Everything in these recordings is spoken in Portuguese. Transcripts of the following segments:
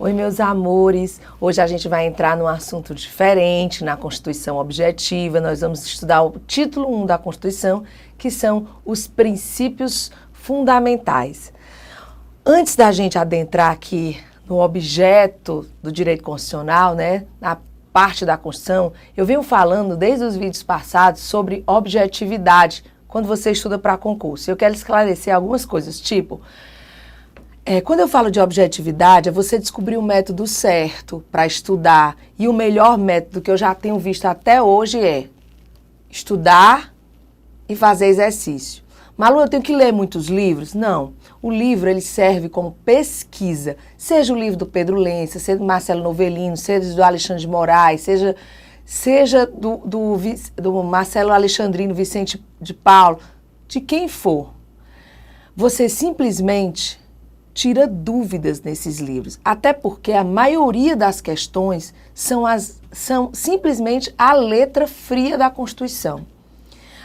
Oi, meus amores. Hoje a gente vai entrar num assunto diferente, na Constituição Objetiva. Nós vamos estudar o título 1 da Constituição, que são os princípios fundamentais. Antes da gente adentrar aqui no objeto do direito constitucional, né, na parte da Constituição, eu venho falando desde os vídeos passados sobre objetividade, quando você estuda para concurso. Eu quero esclarecer algumas coisas, tipo... quando eu falo de objetividade, é você descobrir o método certo para estudar. E o melhor método que eu já tenho visto até hoje é estudar e fazer exercício. Malu, eu tenho que ler muitos livros? Não. O livro, ele serve como pesquisa. Seja o livro do Pedro Lença, seja do Marcelo Novellino, seja do Alexandre de Moraes, seja do Marcelo Alexandrino, Vicente de Paulo, de quem for. Você simplesmente... tira dúvidas nesses livros, até porque a maioria das questões são simplesmente a letra fria da Constituição.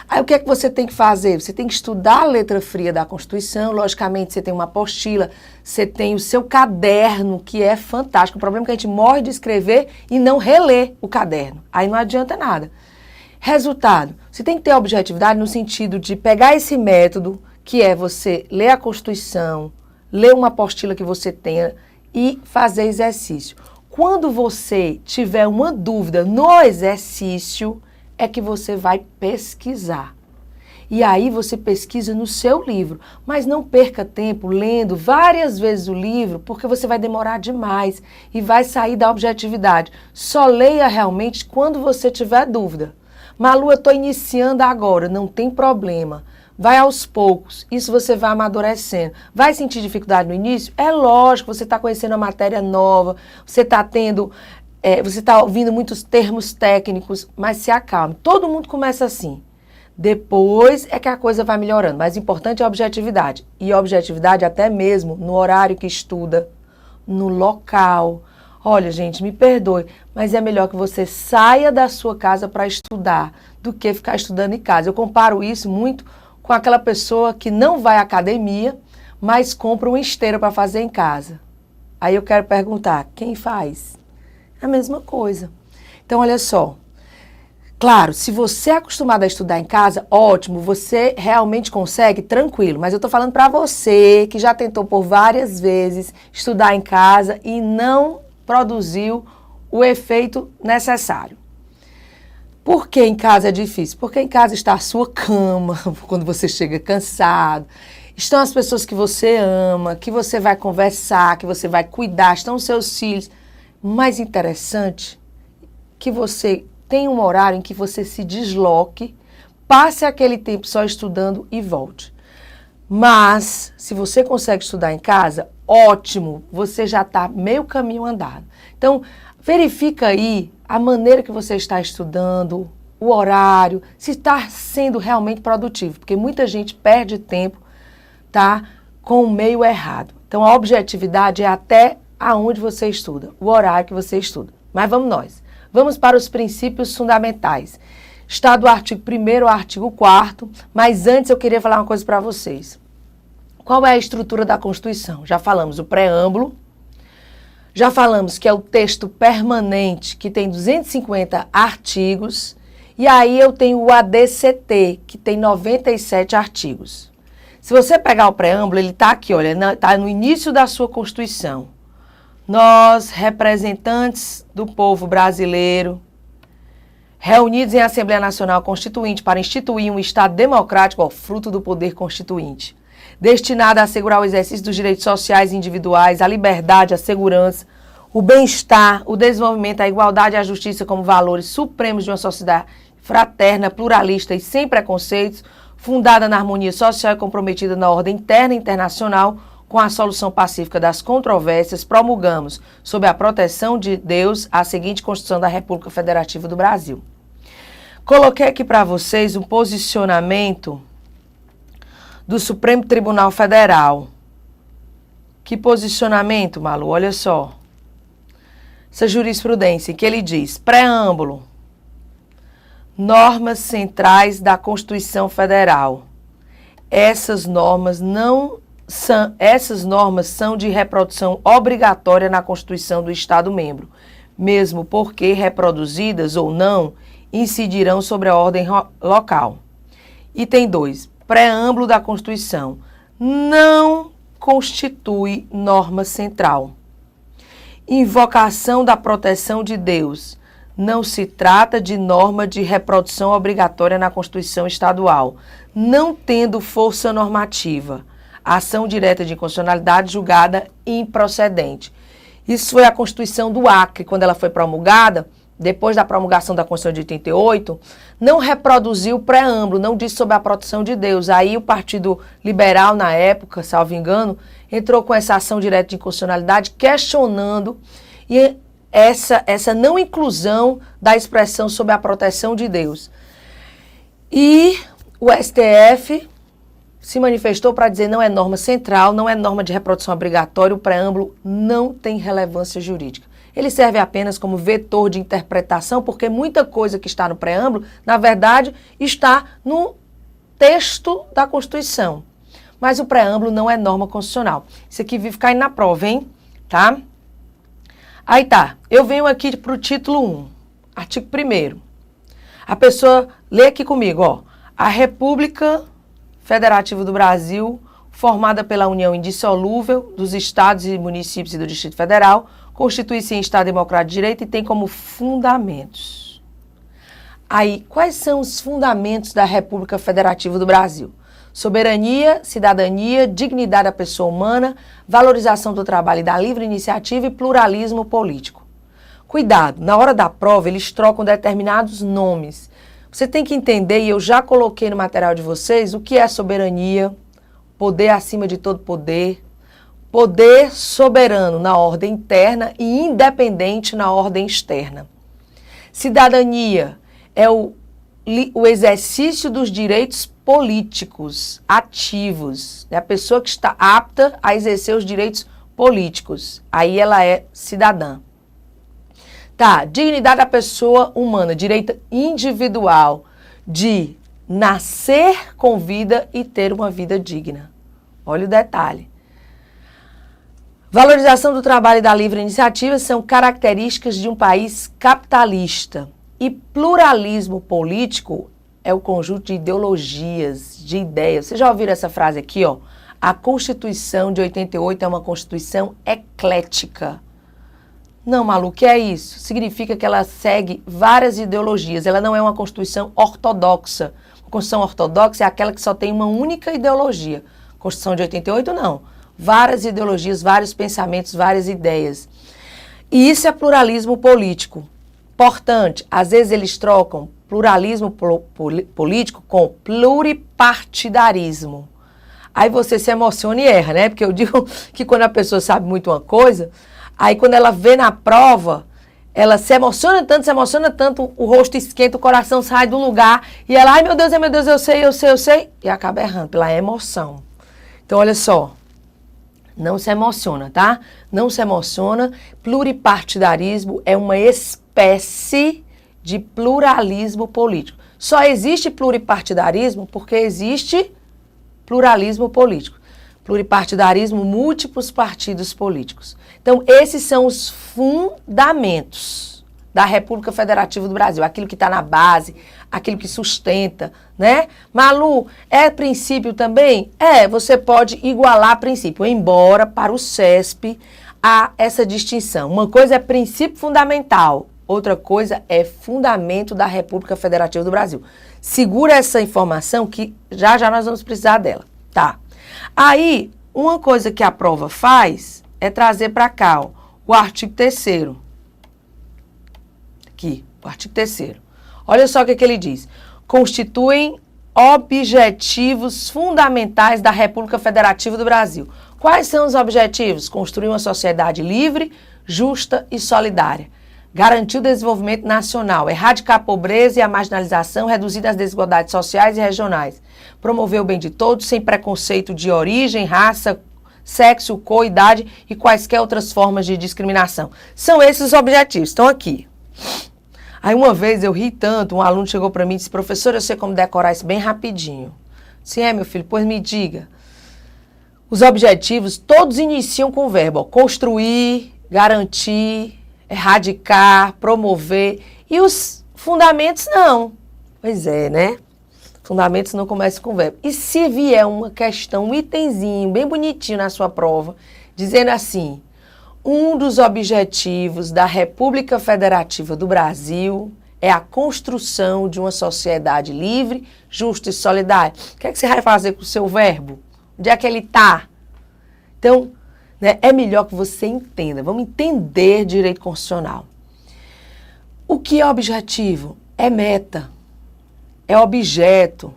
Aí o que é que você tem que fazer? Você tem que estudar a letra fria da Constituição, logicamente você tem uma apostila, você tem o seu caderno, que é fantástico. O problema é que a gente morre de escrever e não reler o caderno, aí não adianta nada. Resultado, você tem que ter objetividade no sentido de pegar esse método, que é você ler a Constituição, ler uma apostila que você tenha e fazer exercício. Quando você tiver uma dúvida no exercício, é que você vai pesquisar. E aí você pesquisa no seu livro, mas não perca tempo lendo várias vezes o livro, porque você vai demorar demais e vai sair da objetividade. Só leia realmente quando você tiver dúvida. Malu, eu estou iniciando agora, não tem problema. Vai aos poucos, isso você vai amadurecendo. Vai sentir dificuldade no início? É lógico, você está conhecendo uma matéria nova, você está ouvindo muitos termos técnicos, mas se acalme. Todo mundo começa assim. Depois é que a coisa vai melhorando, mas o importante é a objetividade. E a objetividade até mesmo no horário que estuda, no local. Olha, gente, me perdoe, mas é melhor que você saia da sua casa para estudar do que ficar estudando em casa. Eu comparo isso muito com aquela pessoa que não vai à academia, mas compra uma esteira para fazer em casa. Aí eu quero perguntar, quem faz? É a mesma coisa. Então, olha só. Claro, se você é acostumado a estudar em casa, ótimo, você realmente consegue, tranquilo. Mas eu estou falando para você que já tentou por várias vezes estudar em casa e não produziu o efeito necessário. Por que em casa é difícil? Porque em casa está a sua cama, quando você chega cansado, estão as pessoas que você ama, que você vai conversar, que você vai cuidar, estão os seus filhos. Mais interessante que você tenha um horário em que você se desloque, passe aquele tempo só estudando e volte. Mas, se você consegue estudar em casa, ótimo, você já está meio caminho andado. Então, verifica aí a maneira que você está estudando, o horário, se está sendo realmente produtivo, porque muita gente perde tempo, tá, com o meio errado. Então, a objetividade é até aonde você estuda, o horário que você estuda. Mas vamos nós. Vamos para os princípios fundamentais. Está do artigo 1º ao artigo 4º, mas antes eu queria falar uma coisa para vocês. Qual é a estrutura da Constituição? Já falamos o preâmbulo, já falamos que é o texto permanente, que tem 250 artigos, e aí eu tenho o ADCT, que tem 97 artigos. Se você pegar o preâmbulo, ele está aqui, olha, está no início da sua Constituição. Nós, representantes do povo brasileiro, reunidos em Assembleia Nacional Constituinte para instituir um Estado democrático, ó, fruto do poder constituinte, destinado a assegurar o exercício dos direitos sociais e individuais, a liberdade, a segurança, o bem-estar, o desenvolvimento, a igualdade e a justiça como valores supremos de uma sociedade fraterna, pluralista e sem preconceitos, fundada na harmonia social e comprometida na ordem interna e internacional, com a solução pacífica das controvérsias, promulgamos, sob a proteção de Deus, a seguinte Constituição da República Federativa do Brasil. Coloquei aqui para vocês um posicionamento do Supremo Tribunal Federal. Que posicionamento, Malu? Olha só. Essa jurisprudência em que ele diz, preâmbulo, normas centrais da Constituição Federal. Essas normas não essas normas são de reprodução obrigatória na Constituição do Estado-membro, mesmo porque, reproduzidas ou não, incidirão sobre a ordem local. Item 2. Preâmbulo da Constituição. Não constitui norma central. Invocação da proteção de Deus. Não se trata de norma de reprodução obrigatória na Constituição Estadual, não tendo força normativa. Ação direta de inconstitucionalidade julgada improcedente. Isso foi a Constituição do Acre, quando ela foi promulgada, depois da promulgação da Constituição de 88, não reproduziu o preâmbulo, não disse sobre a proteção de Deus. Aí o Partido Liberal, na época, salvo engano, entrou com essa ação direta de inconstitucionalidade, questionando essa não inclusão da expressão sobre a proteção de Deus. E o STF se manifestou para dizer não é norma central, não é norma de reprodução obrigatória, o preâmbulo não tem relevância jurídica. Ele serve apenas como vetor de interpretação, porque muita coisa que está no preâmbulo, na verdade, está no texto da Constituição. Mas o preâmbulo não é norma constitucional. Isso aqui vive caindo na prova, hein? Tá? Aí tá, eu venho aqui para o título 1, artigo 1º. A pessoa lê aqui comigo, ó. A República Federativa do Brasil, formada pela união indissolúvel dos estados e municípios e do Distrito Federal, constitui-se em Estado Democrático de Direito e tem como fundamentos. Aí, quais são os fundamentos da República Federativa do Brasil? Soberania, cidadania, dignidade da pessoa humana, valorização do trabalho e da livre iniciativa e pluralismo político. Cuidado, na hora da prova eles trocam determinados nomes. Você tem que entender, e eu já coloquei no material de vocês, o que é soberania, poder acima de todo poder, poder soberano na ordem interna e independente na ordem externa. Cidadania é o exercício dos direitos políticos ativos. É a pessoa que está apta a exercer os direitos políticos. Aí ela é cidadã. Tá, dignidade da pessoa humana, direito individual de nascer com vida e ter uma vida digna. Olha o detalhe. Valorização do trabalho e da livre iniciativa são características de um país capitalista. E pluralismo político é o conjunto de ideologias, de ideias. Vocês já ouviram essa frase aqui, ó? A Constituição de 88 é uma Constituição eclética. Não, Malu, o que é isso? Significa que ela segue várias ideologias. Ela não é uma Constituição ortodoxa. A Constituição ortodoxa é aquela que só tem uma única ideologia. A Constituição de 88, não. Várias ideologias, vários pensamentos, várias ideias. E isso é pluralismo político. Importante, às vezes eles trocam pluralismo político com pluripartidarismo. Aí você se emociona e erra, né? Porque eu digo que quando a pessoa sabe muito uma coisa, aí quando ela vê na prova, ela se emociona tanto, o rosto esquenta, o coração sai do lugar, e ela, ai meu Deus, eu sei, e acaba errando pela emoção. Então, olha só, não se emociona, tá? Não se emociona. Pluripartidarismo é uma espécie de pluralismo político. Só existe pluripartidarismo porque existe pluralismo político. Pluripartidarismo, múltiplos partidos políticos. Então, esses são os fundamentos da República Federativa do Brasil. Aquilo que está na base, aquilo que sustenta, né? Malu, é princípio também? É, você pode igualar princípio, embora para o CESP há essa distinção. Uma coisa é princípio fundamental, outra coisa é fundamento da República Federativa do Brasil. Segura essa informação que já nós vamos precisar dela, tá? Aí, uma coisa que a prova faz é trazer para cá, ó, o artigo 3º. Aqui, o artigo 3º. Olha só o que ele diz. Constituem objetivos fundamentais da República Federativa do Brasil. Quais são os objetivos? Construir uma sociedade livre, justa e solidária. Garantir o desenvolvimento nacional, erradicar a pobreza e a marginalização, reduzir as desigualdades sociais e regionais. Promover o bem de todos, sem preconceito de origem, raça, sexo, cor, idade e quaisquer outras formas de discriminação. São esses os objetivos, estão aqui. Aí uma vez eu ri tanto, um aluno chegou para mim e disse, professor, eu sei como decorar isso bem rapidinho. Sim, meu filho, pois me diga. Os objetivos todos iniciam com o verbo, ó, construir, garantir, erradicar, promover. E os fundamentos não. Pois é, né? Fundamentos não começam com verbo. E se vier uma questão, um itemzinho bem bonitinho na sua prova, dizendo assim, um dos objetivos da República Federativa do Brasil é a construção de uma sociedade livre, justa e solidária. O que é que você vai fazer com o seu verbo? Onde é que ele está? Então, né, é melhor que você entenda. Vamos entender direito constitucional. O que é objetivo? É meta. É objeto,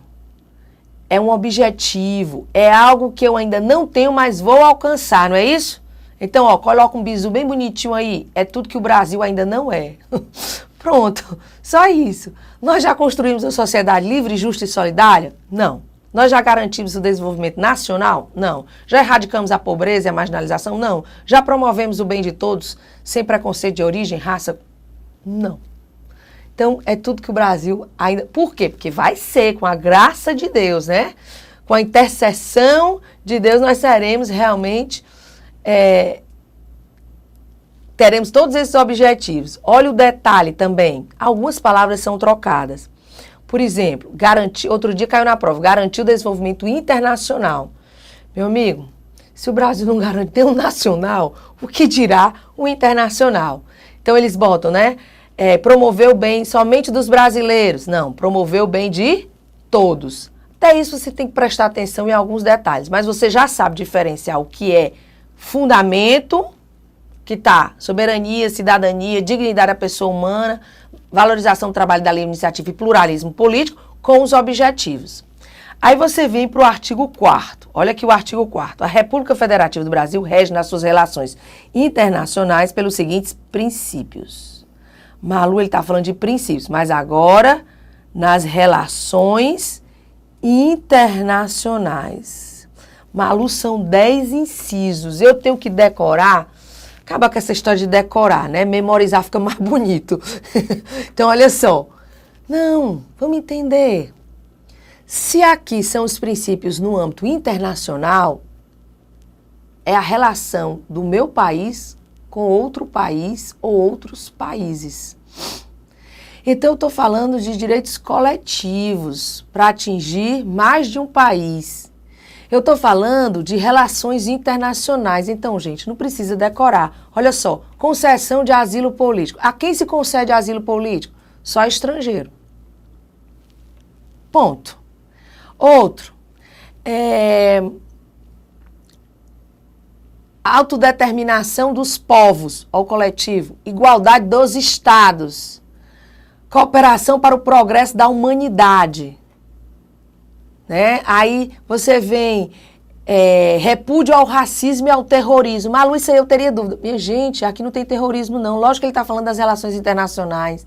é um objetivo, é algo que eu ainda não tenho, mas vou alcançar, não é isso? Então, ó, coloca um bizu bem bonitinho aí, é tudo que o Brasil ainda não é. Pronto, só isso. Nós já construímos uma sociedade livre, justa e solidária? Não. Nós já garantimos o desenvolvimento nacional? Não. Já erradicamos a pobreza e a marginalização? Não. Já promovemos o bem de todos, sem preconceito de origem, raça? Não. Então, é tudo que o Brasil ainda... Por quê? Porque vai ser, com a graça de Deus, né? Com a intercessão de Deus, nós seremos realmente... teremos todos esses objetivos. Olha o detalhe também. Algumas palavras são trocadas. Por exemplo, garantir... Outro dia caiu na prova. Garantir o desenvolvimento internacional. Meu amigo, se o Brasil não garante um nacional, o que dirá o internacional? Então, eles botam, né? Promover o bem somente dos brasileiros. Não, promover o bem de todos. Até isso você tem que prestar atenção em alguns detalhes. Mas você já sabe diferenciar o que é fundamento, que está soberania, cidadania, dignidade da pessoa humana, valorização do trabalho da livre iniciativa e pluralismo político, com os objetivos. Aí você vem para o artigo 4º. Olha aqui o artigo 4º. A República Federativa do Brasil rege nas suas relações internacionais pelos seguintes princípios. Malu, ele está falando de princípios, mas agora nas relações internacionais. Malu, são 10 incisos. Eu tenho que decorar. Acaba com essa história de decorar, né? Memorizar fica mais bonito. Então, olha só. Não, vamos entender. Se aqui são os princípios no âmbito internacional, é a relação do meu país com outro país ou outros países. Então, eu estou falando de direitos coletivos para atingir mais de um país. Eu estou falando de relações internacionais. Então, gente, não precisa decorar. Olha só, concessão de asilo político. A quem se concede asilo político? Só estrangeiro. Ponto. Outro. Autodeterminação dos povos, ao coletivo, igualdade dos estados, cooperação para o progresso da humanidade, né? Aí você vem repúdio ao racismo e ao terrorismo. Malu, isso aí eu teria dúvida. Minha gente, aqui não tem terrorismo não, lógico que ele está falando das relações internacionais.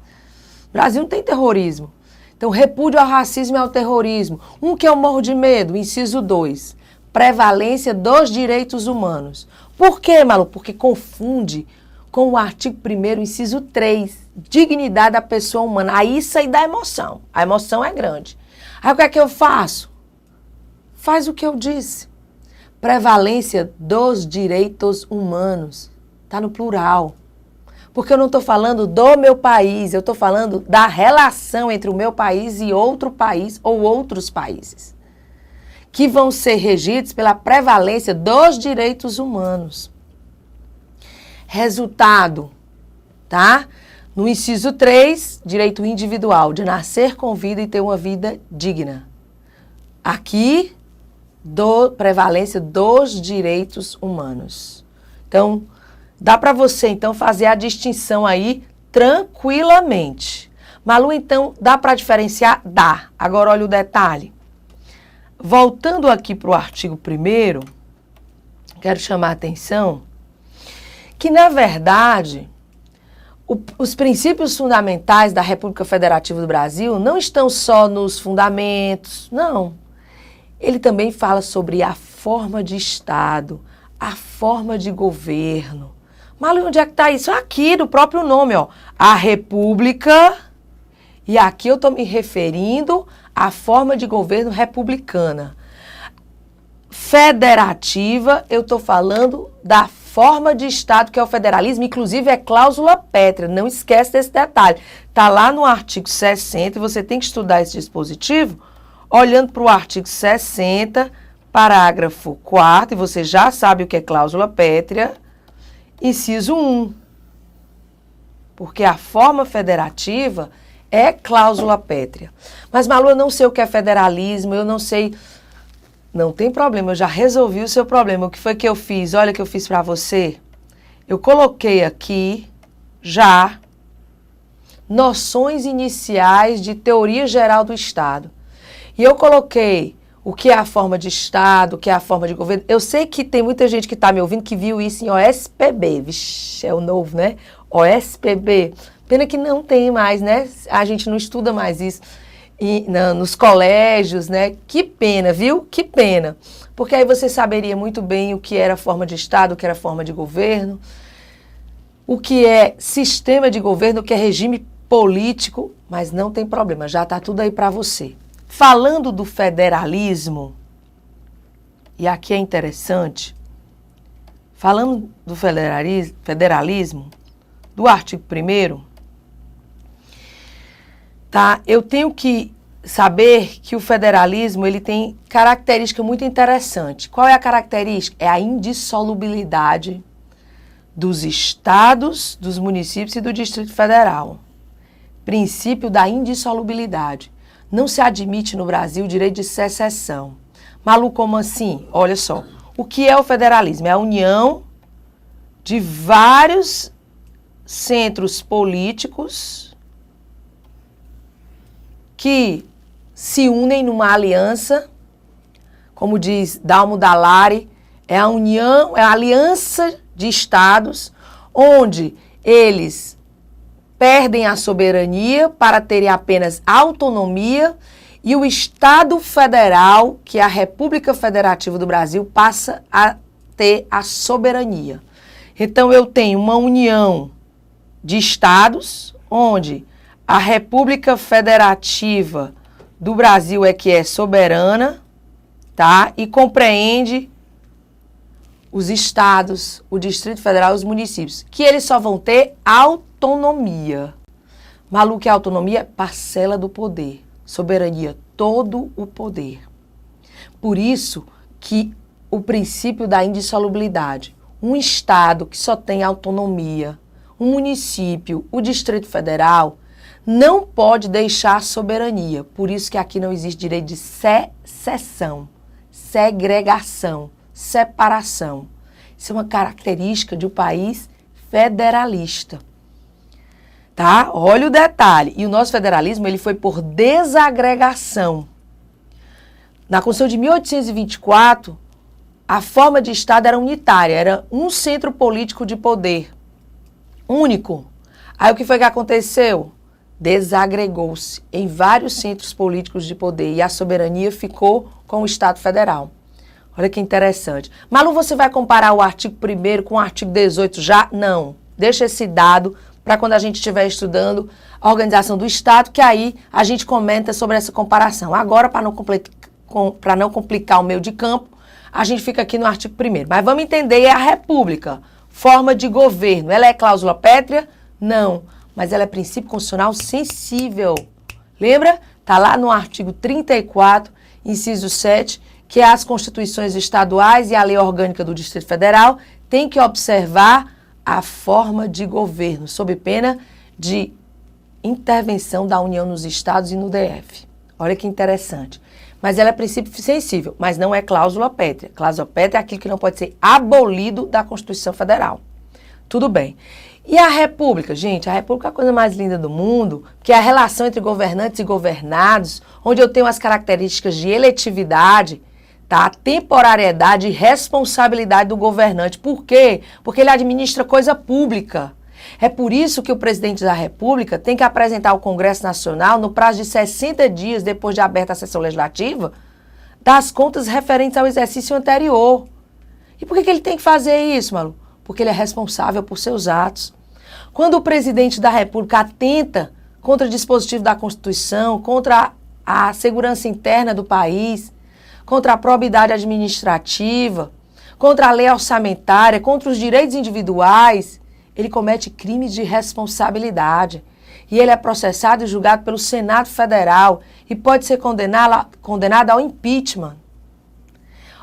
O Brasil não tem terrorismo. Então, repúdio ao racismo e ao terrorismo. Um que eu morro de medo, inciso 2, prevalência dos direitos humanos. Por quê, Malu? Porque confunde com o artigo 1º, inciso 3, dignidade da pessoa humana. Aí isso aí dá emoção. A emoção é grande. Aí o que é que eu faço? Faz o que eu disse. Prevalência dos direitos humanos. Está no plural. Porque eu não estou falando do meu país, eu estou falando da relação entre o meu país e outro país ou outros países, que vão ser regidos pela prevalência dos direitos humanos. Resultado, tá? No inciso 3, direito individual, de nascer com vida e ter uma vida digna. Aqui, prevalência dos direitos humanos. Então, dá para você, então, fazer a distinção aí tranquilamente. Malu, então, dá para diferenciar? Dá. Agora, olha o detalhe. Voltando aqui para o artigo 1º, quero chamar a atenção que, na verdade, os princípios fundamentais da República Federativa do Brasil não estão só nos fundamentos, não. Ele também fala sobre a forma de Estado, a forma de governo. Malu, onde é que está isso? Aqui, no próprio nome, ó. A República, e aqui eu estou me referindo à forma de governo republicana. federativa, eu estou falando da forma de Estado, que é o federalismo, inclusive é cláusula pétrea, não esquece desse detalhe. Está lá no artigo 60, e você tem que estudar esse dispositivo, olhando para o artigo 60, parágrafo 4º, e você já sabe o que é cláusula pétrea, inciso 1. Porque a forma federativa é cláusula pétrea. Mas, Malu, eu não sei o que é federalismo, eu não sei... Não tem problema, eu já resolvi o seu problema. O que foi que eu fiz? Olha o que eu fiz para você. Eu coloquei aqui, já, noções iniciais de teoria geral do Estado. E eu coloquei o que é a forma de Estado, o que é a forma de governo. Eu sei que tem muita gente que está me ouvindo que viu isso em OSPB. Vixe, é o novo, né? OSPB. Pena que não tem mais, né? A gente não estuda mais isso nos colégios, né? Que pena, viu? Que pena. Porque aí você saberia muito bem o que era forma de Estado, o que era forma de governo, o que é sistema de governo, o que é regime político, mas não tem problema, já está tudo aí para você. Falando do federalismo, e aqui é interessante, falando do federalismo, do artigo 1º, tá? Eu tenho que saber que o federalismo ele tem característica muito interessante. Qual é a característica? É a indissolubilidade dos estados, dos municípios e do Distrito Federal. Princípio da indissolubilidade. Não se admite no Brasil o direito de secessão. Malu, como assim? Olha só. O que é o federalismo? É a união de vários centros políticos que se unem numa aliança, como diz Dalmo Dallari, é a união, é a aliança de estados onde eles perdem a soberania para terem apenas autonomia e o Estado Federal, que é a República Federativa do Brasil, passa a ter a soberania. Então eu tenho uma união de estados onde a República Federativa do Brasil é que é soberana, tá? E compreende os estados, o Distrito Federal e os municípios, que eles só vão ter autonomia. Malu, que é autonomia? Parcela do poder. Soberania, todo o poder. Por isso que o princípio da indissolubilidade. Um estado que só tem autonomia, um município, o Distrito Federal, não pode deixar a soberania. Por isso que aqui não existe direito de secessão, segregação, separação. Isso é uma característica de um país federalista. Tá? Olha o detalhe. E o nosso federalismo ele foi por desagregação. Na Constituição de 1824, a forma de Estado era unitária, era um centro político de poder, único. Aí o que foi que aconteceu? Desagregou-se em vários centros políticos de poder e a soberania ficou com o Estado Federal. Olha que interessante. Malu, você vai comparar o artigo 1º com o artigo 18 já? Não. Deixa esse dado para quando a gente estiver estudando a organização do Estado, que aí a gente comenta sobre essa comparação. Agora, para não complicar o meio de campo, a gente fica aqui no artigo 1º. Mas vamos entender, é a República, forma de governo. Ela é cláusula pétrea? Não. Mas ela é princípio constitucional sensível. Lembra? Está lá no artigo 34, inciso 7, que as constituições estaduais e a lei orgânica do Distrito Federal têm que observar a forma de governo, sob pena de intervenção da União nos estados e no DF. Olha que interessante. Mas ela é princípio sensível, mas não é cláusula pétrea. Cláusula pétrea é aquilo que não pode ser abolido da Constituição Federal. Tudo bem. E a República? Gente, a República é a coisa mais linda do mundo, que é a relação entre governantes e governados, onde eu tenho as características de eletividade, tá? Temporariedade e responsabilidade do governante. Por quê? Porque ele administra coisa pública. É por isso que o presidente da República tem que apresentar ao Congresso Nacional, no prazo de 60 dias depois de aberta a sessão legislativa, das contas referentes ao exercício anterior. E por que ele tem que fazer isso, Malu? Porque ele é responsável por seus atos. Quando o presidente da República atenta contra o dispositivo da Constituição, contra a segurança interna do país, contra a probidade administrativa, contra a lei orçamentária, contra os direitos individuais, ele comete crimes de responsabilidade. E ele é processado e julgado pelo Senado Federal e pode ser condenado ao impeachment.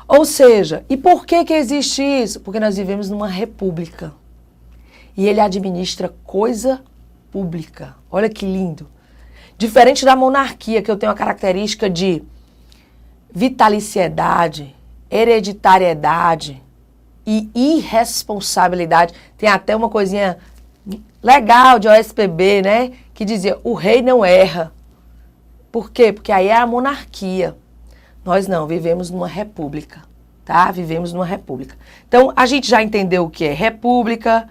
Ou seja, e por que existe isso? Porque nós vivemos numa república. E ele administra coisa pública. Olha que lindo. Diferente da monarquia, que eu tenho a característica de vitaliciedade, hereditariedade e irresponsabilidade. Tem até uma coisinha legal de OSPB, né? Que dizia, o rei não erra. Por quê? Porque aí é a monarquia. Nós não, vivemos numa república, tá? Vivemos numa república. Então, a gente já entendeu o que é república,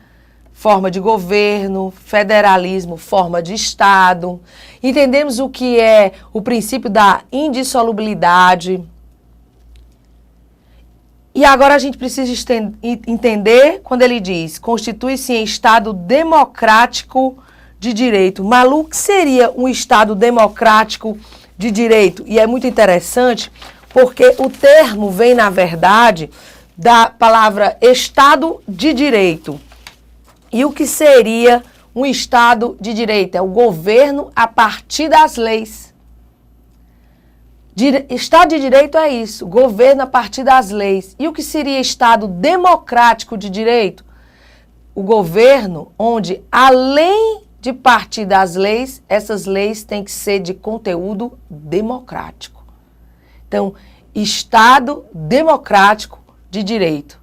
forma de governo, federalismo, forma de Estado. Entendemos o que é o princípio da indissolubilidade. E agora a gente precisa entender quando ele diz, constitui-se em Estado democrático de direito. Malu, o que seria um Estado democrático de direito? E é muito interessante porque o termo vem, na verdade, da palavra Estado de Direito. E o que seria um Estado de Direito? É o governo a partir das leis. Estado de Direito é isso, governo a partir das leis. E o que seria Estado democrático de direito? O governo onde, além de partir das leis, essas leis têm que ser de conteúdo democrático. Então, Estado democrático de direito.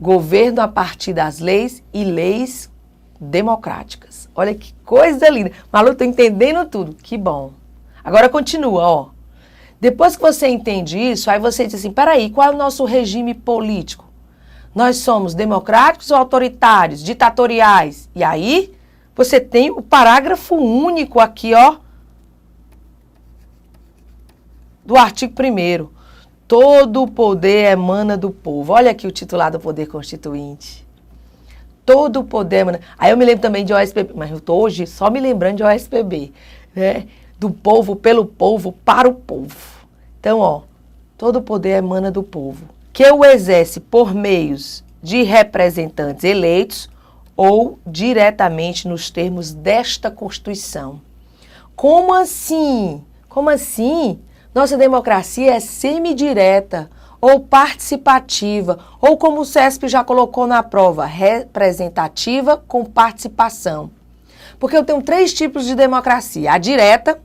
Governo a partir das leis e leis democráticas. Olha que coisa linda. Malu, tô entendendo tudo. Que bom. Agora continua, ó. Depois que você entende isso, aí você diz assim, peraí, qual é o nosso regime político? Nós somos democráticos ou autoritários, ditatoriais? E aí, você tem o parágrafo único aqui, ó, do artigo 1º. Todo o poder emana do povo. Olha aqui o titular do poder constituinte. Todo o poder emana... Aí eu me lembro também de OSPB, mas eu estou hoje só me lembrando de OSPB, né? Do povo, pelo povo, para o povo. Então, ó, todo o poder emana do povo, que o exerce por meios de representantes eleitos ou diretamente nos termos desta Constituição. Como assim? Como assim? Nossa democracia é semidireta ou participativa, ou como o CESP já colocou na prova, representativa com participação. Porque eu tenho 3 tipos de democracia. A direta,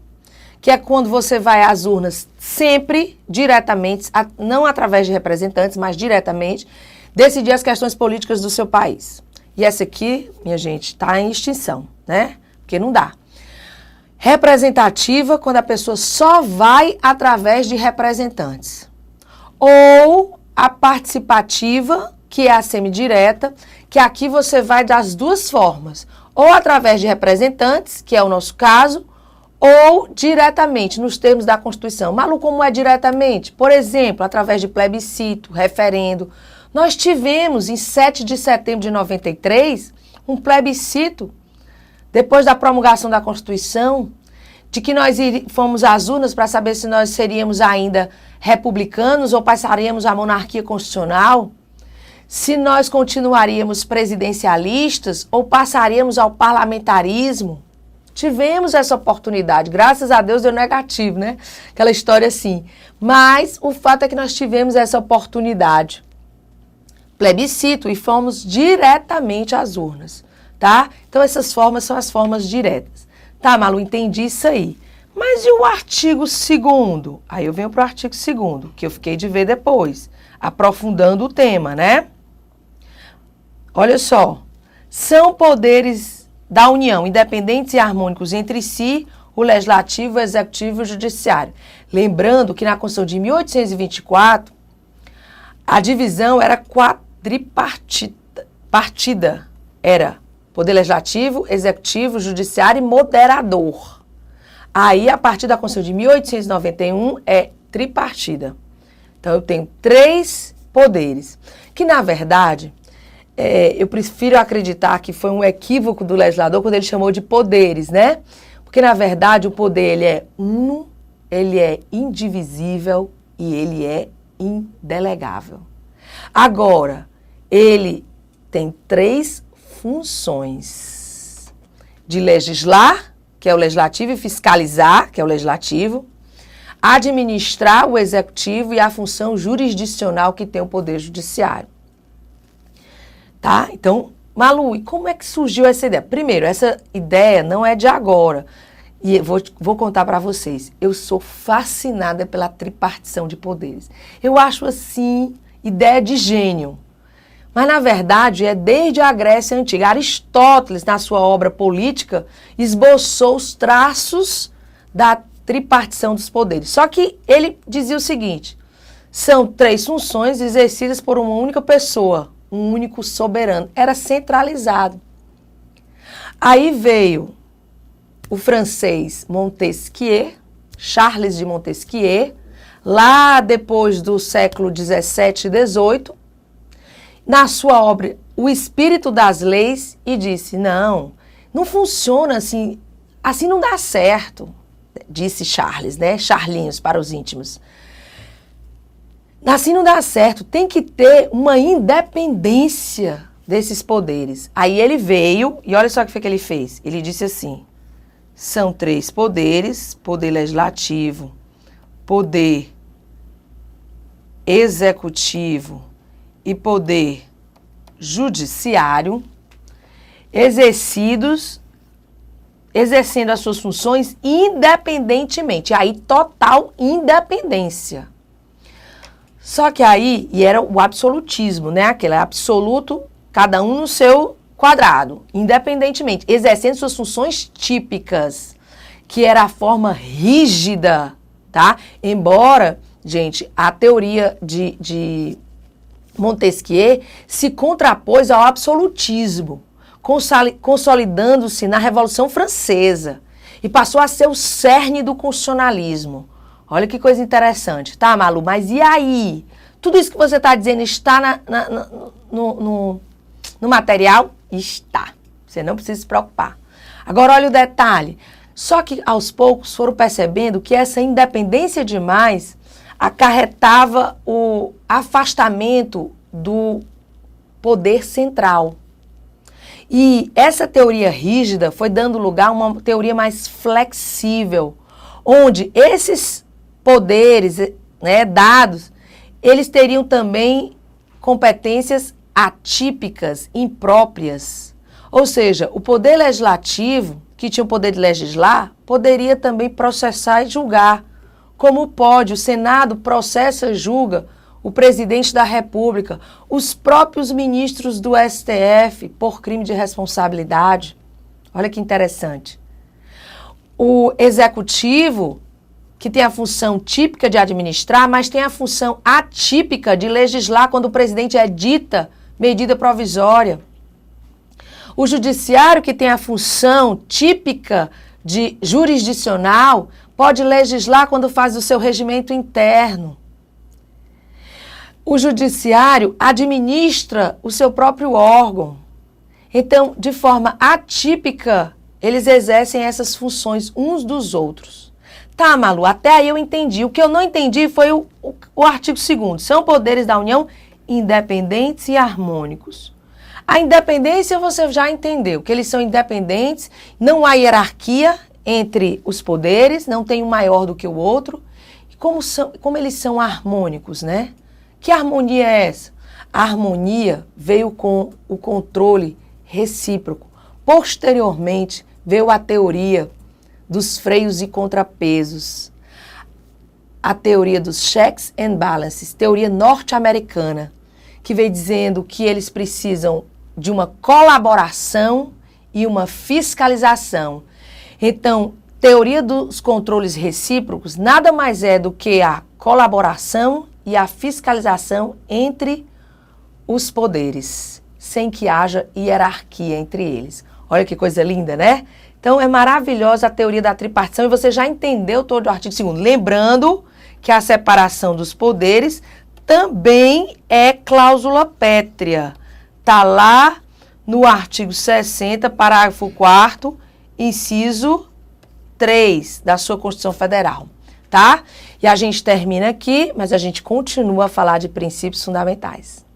que é quando você vai às urnas sempre diretamente, não através de representantes, mas diretamente, decidir as questões políticas do seu país. E essa aqui, minha gente, está em extinção, né? Porque não dá. Representativa, quando a pessoa só vai através de representantes. Ou a participativa, que é a semidireta, que aqui você vai das 2 formas. Ou através de representantes, que é o nosso caso, ou diretamente, nos termos da Constituição. Malu, como é diretamente? Por exemplo, através de plebiscito, referendo. Nós tivemos, em 7 de setembro de 93, um plebiscito, depois da promulgação da Constituição, de que nós fomos às urnas para saber se nós seríamos ainda republicanos ou passaríamos à monarquia constitucional, se nós continuaríamos presidencialistas ou passaríamos ao parlamentarismo. Tivemos essa oportunidade, graças a Deus deu negativo, né? Aquela história assim. Mas o fato é que nós tivemos essa oportunidade. Plebiscito e fomos diretamente às urnas, tá? Então essas formas são as formas diretas. Tá, Malu, entendi isso aí. Mas e o artigo 2º? Aí eu venho para o artigo 2º, que eu fiquei de ver depois, aprofundando o tema, né? Olha só, são poderes da União, independentes e harmônicos entre si, o Legislativo, o Executivo e o Judiciário. Lembrando que na Constituição de 1824, a divisão era quadripartida. Era Poder Legislativo, Executivo, Judiciário e Moderador. Aí, a partir da Constituição de 1891, é tripartida. Então, eu tenho 3 poderes, que, na verdade, eu prefiro acreditar que foi um equívoco do legislador quando ele chamou de poderes, né? Porque, na verdade, o poder ele é uno, ele é indivisível e ele é indelegável. Agora, ele tem 3 funções: de legislar, que é o legislativo, e fiscalizar, que é o legislativo, administrar o executivo e a função jurisdicional que tem o poder judiciário. Tá? Então, Malu, e como é que surgiu essa ideia? Primeiro, essa ideia não é de agora. E eu vou contar para vocês. Eu sou fascinada pela tripartição de poderes. Eu acho, assim, ideia de gênio. Mas, na verdade, é desde a Grécia Antiga. Aristóteles, na sua obra Política, esboçou os traços da tripartição dos poderes. Só que ele dizia o seguinte: são 3 funções exercidas por uma única pessoa, um único soberano. Era centralizado. Aí veio o francês Montesquieu, Charles de Montesquieu, lá depois do século 17 e 18, na sua obra O Espírito das Leis, e disse: não funciona assim, assim não dá certo, disse Charles, né? Charlinhos para os íntimos. Assim não dá certo, tem que ter uma independência desses poderes. Aí ele veio, e olha só o que foi que ele fez. Ele disse assim: são 3 poderes, poder legislativo, poder executivo e poder judiciário, exercendo as suas funções independentemente. Aí, total independência. Só que aí, e era o absolutismo, né? Aquele absoluto, cada um no seu quadrado, independentemente, exercendo suas funções típicas, que era a forma rígida, tá? Embora, gente, a teoria de Montesquieu se contrapôs ao absolutismo, consolidando-se na Revolução Francesa e passou a ser o cerne do constitucionalismo. Olha que coisa interessante, tá, Malu? Mas e aí? Tudo isso que você está dizendo está no material? Está. Você não precisa se preocupar. Agora, olha o detalhe. Só que, aos poucos, foram percebendo que essa independência demais acarretava o afastamento do poder central. E essa teoria rígida foi dando lugar a uma teoria mais flexível, onde esses poderes, né, dados, eles teriam também competências atípicas, impróprias. Ou seja, o poder legislativo, que tinha o poder de legislar, poderia também processar e julgar. Como pode, o Senado processa e julga o presidente da República, os próprios ministros do STF por crime de responsabilidade. Olha que interessante. O executivo, que tem a função típica de administrar, mas tem a função atípica de legislar quando o presidente edita medida provisória. O judiciário, que tem a função típica de jurisdicional, pode legislar quando faz o seu regimento interno. O judiciário administra o seu próprio órgão. Então, de forma atípica, eles exercem essas funções uns dos outros. Tá, Malu, até aí eu entendi. O que eu não entendi foi o artigo 2º. São poderes da União independentes e harmônicos. A independência você já entendeu, que eles são independentes, não há hierarquia entre os poderes, não tem um maior do que o outro. E como eles são harmônicos, né? Que harmonia é essa? A harmonia veio com o controle recíproco. Posteriormente, veio a teoria dos freios e contrapesos. A teoria dos checks and balances, teoria norte-americana, que veio dizendo que eles precisam de uma colaboração e uma fiscalização. Então, teoria dos controles recíprocos nada mais é do que a colaboração e a fiscalização entre os poderes, sem que haja hierarquia entre eles. Olha que coisa linda, né? Então, é maravilhosa a teoria da tripartição e você já entendeu todo o artigo 2º. Lembrando que a separação dos poderes também é cláusula pétrea. Está lá no artigo 60, parágrafo 4º, inciso 3 da sua Constituição Federal, tá? E a gente termina aqui, mas a gente continua a falar de princípios fundamentais.